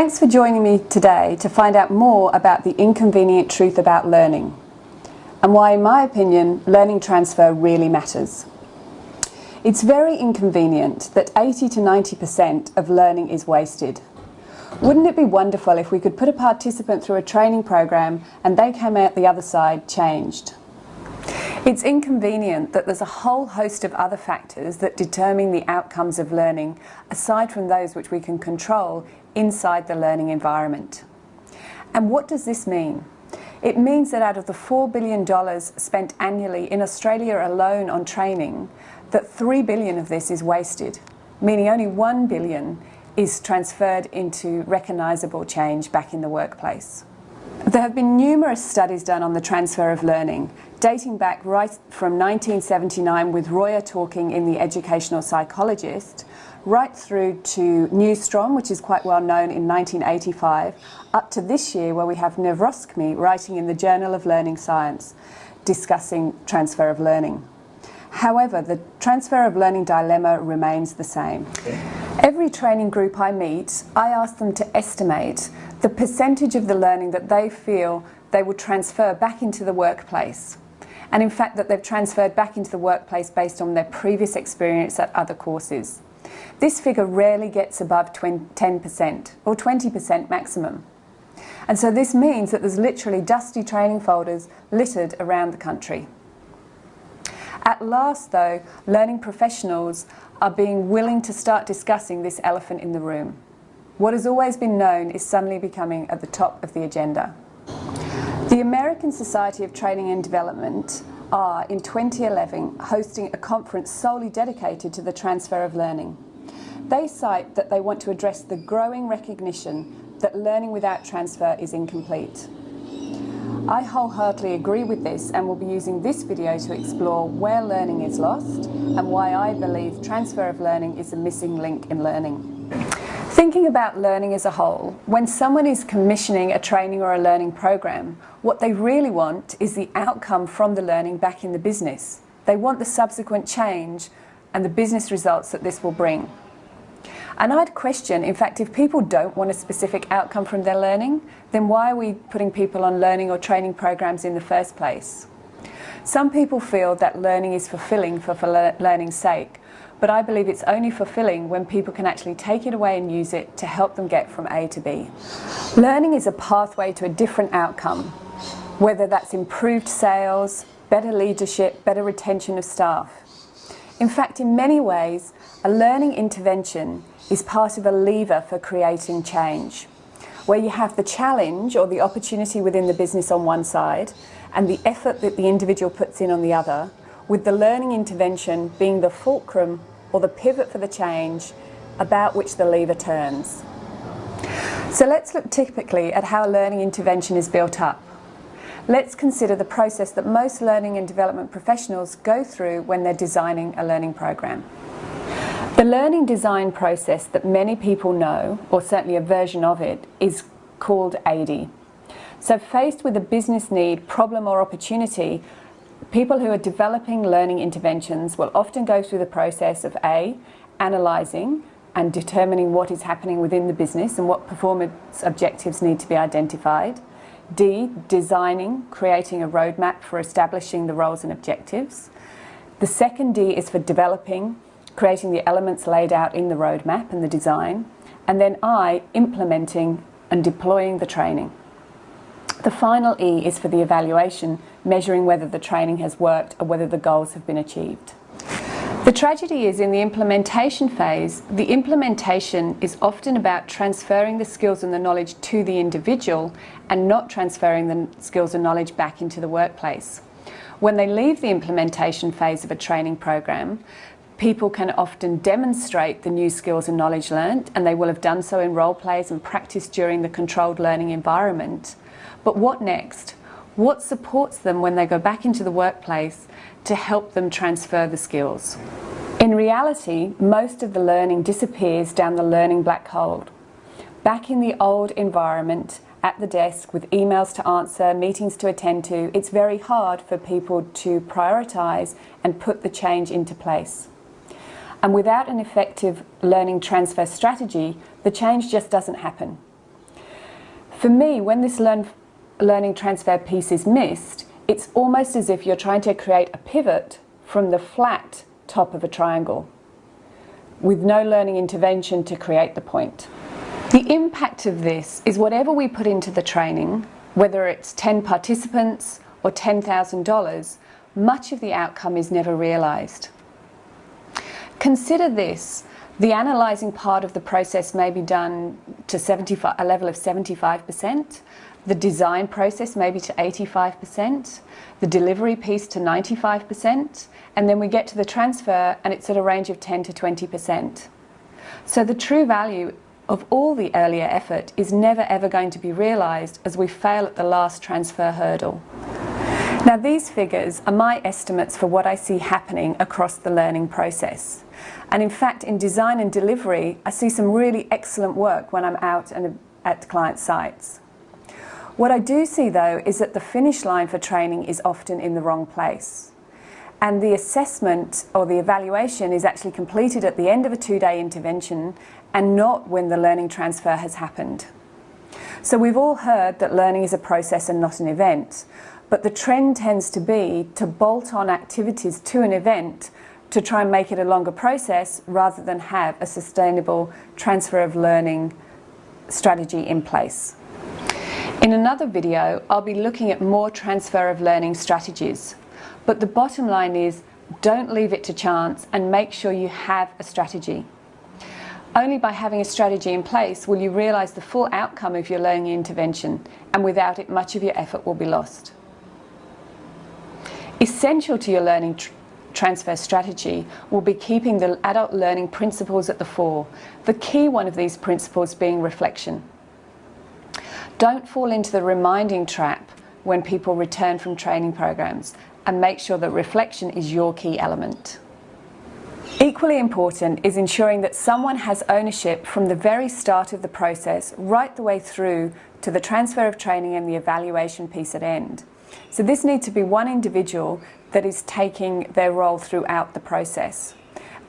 Thanks for joining me today to find out more about the inconvenient truth about learning and why, in my opinion, learning transfer really matters. It's very inconvenient that 80 to 90% of learning is wasted. Wouldn't it be wonderful if we could put a participant through a training program and they came out the other side changed? It's inconvenient that there's a whole host of other factors that determine the outcomes of learning, aside from those which we can control inside the learning environment. And what does this mean? It means that out of the $4 billion spent annually in Australia alone on training, that $3 billion of this is wasted, meaning only $1 billion is transferred into recognisable change back in the workplace. There have been numerous studies done on the transfer of learning, dating back right from 1979 with Royer talking in The Educational Psychologist, right through to Newstrom, which is quite well known, in 1985, up to this year where we have Nevroskmy writing in the Journal of Learning Science discussing transfer of learning. However, the transfer of learning dilemma remains the same. Every training group I meet, I ask them to estimate the percentage of the learning that they feel they would transfer back into the workplace. And in fact, that they've transferred back into the workplace based on their previous experience at other courses. This figure rarely gets above 10% or 20% maximum. And so this means that there's literally dusty training folders littered around the country. At last, though, learning professionals are being willing to start discussing this elephant in the room. What has always been known is suddenly becoming at the top of the agenda. The American Society of Training and Development are, in 2011, hosting a conference solely dedicated to the transfer of learning. They cite that they want to address the growing recognition that learning without transfer is incomplete. I wholeheartedly agree with this and will be using this video to explore where learning is lost and why I believe transfer of learning is a missing link in learning. Thinking about learning as a whole, when someone is commissioning a training or a learning program, what they really want is the outcome from the learning back in the business. They want the subsequent change and the business results that this will bring. And I'd question, in fact, if people don't want a specific outcome from their learning, then why are we putting people on learning or training programs in the first place? Some people feel that learning is fulfilling for learning's sake, but I believe it's only fulfilling when people can actually take it away and use it to help them get from A to B. Learning is a pathway to a different outcome, whether that's improved sales, better leadership, better retention of staff. In fact, in many ways, a learning intervention is part of a lever for creating change, where you have the challenge or the opportunity within the business on one side and the effort that the individual puts in on the other, with the learning intervention being the fulcrum or the pivot for the change about which the lever turns. So let's look typically at how a learning intervention is built up. Let's consider the process that most learning and development professionals go through when they're designing a learning program. The learning design process that many people know, or certainly a version of it, is called ADI. So faced with a business need, problem or opportunity, people who are developing learning interventions will often go through the process of A, analysing and determining what is happening within the business and what performance objectives need to be identified. D, designing, creating a roadmap for establishing the roles and objectives. The second D is for developing, creating the elements laid out in the roadmap and the design. And then I, implementing and deploying the training. The final E is for the evaluation, measuring whether the training has worked or whether the goals have been achieved. The tragedy is in the implementation phase, the implementation is often about transferring the skills and the knowledge to the individual and not transferring the skills and knowledge back into the workplace. When they leave the implementation phase of a training program, people can often demonstrate the new skills and knowledge learnt, and they will have done so in role plays and practice during the controlled learning environment. But what next? What supports them when they go back into the workplace to help them transfer the skills? In reality, most of the learning disappears down the learning black hole. Back in the old environment, at the desk with emails to answer, meetings to attend to, it's very hard for people to prioritise and put the change into place. And without an effective learning transfer strategy, the change just doesn't happen. For me, when this learning transfer piece is missed, it's almost as if you're trying to create a pivot from the flat top of a triangle with no learning intervention to create the point. The impact of this is whatever we put into the training, whether it's 10 participants or $10,000, much of the outcome is never realised. Consider this. The analysing part of the process may be done to a level of 75%, the design process maybe to 85%, the delivery piece to 95%, and then we get to the transfer and it's at a range of 10 to 20%. So the true value of all the earlier effort is never ever going to be realised as we fail at the last transfer hurdle. Now these figures are my estimates for what I see happening across the learning process. And in fact, in design and delivery, I see some really excellent work when I'm out and at client sites. What I do see though is that the finish line for training is often in the wrong place. And the assessment or the evaluation is actually completed at the end of a 2-day intervention and not when the learning transfer has happened. So we've all heard that learning is a process and not an event, but the trend tends to be to bolt on activities to an event to try and make it a longer process rather than have a sustainable transfer of learning strategy in place. In another video, I'll be looking at more transfer of learning strategies, but the bottom line is don't leave it to chance and make sure you have a strategy. Only by having a strategy in place will you realise the full outcome of your learning intervention, and without it much of your effort will be lost. Essential to your learning transfer strategy will be keeping the adult learning principles at the fore, the key one of these principles being reflection. Don't fall into the reminding trap when people return from training programs, and make sure that reflection is your key element. Equally important is ensuring that someone has ownership from the very start of the process right the way through to the transfer of training and the evaluation piece at end. So this needs to be one individual that is taking their role throughout the process,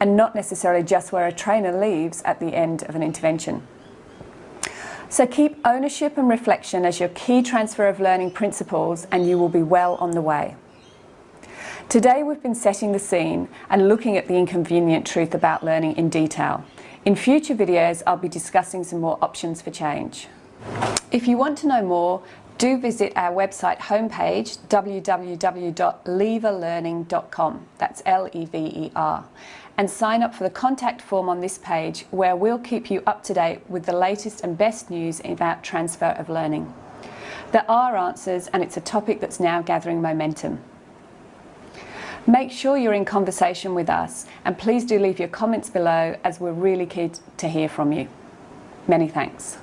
and not necessarily just where a trainer leaves at the end of an intervention. So keep ownership and reflection as your key transfer of learning principles and you will be well on the way. Today we've been setting the scene and looking at the inconvenient truth about learning in detail. In future videos I'll be discussing some more options for change. If you want to know more, do visit our website homepage www.leverlearning.com, that's L-E-V-E-R, and sign up for the contact form on this page where we'll keep you up to date with the latest and best news about transfer of learning. There are answers and it's a topic that's now gathering momentum. Make sure you're in conversation with us and please do leave your comments below as we're really keen to hear from you. Many thanks.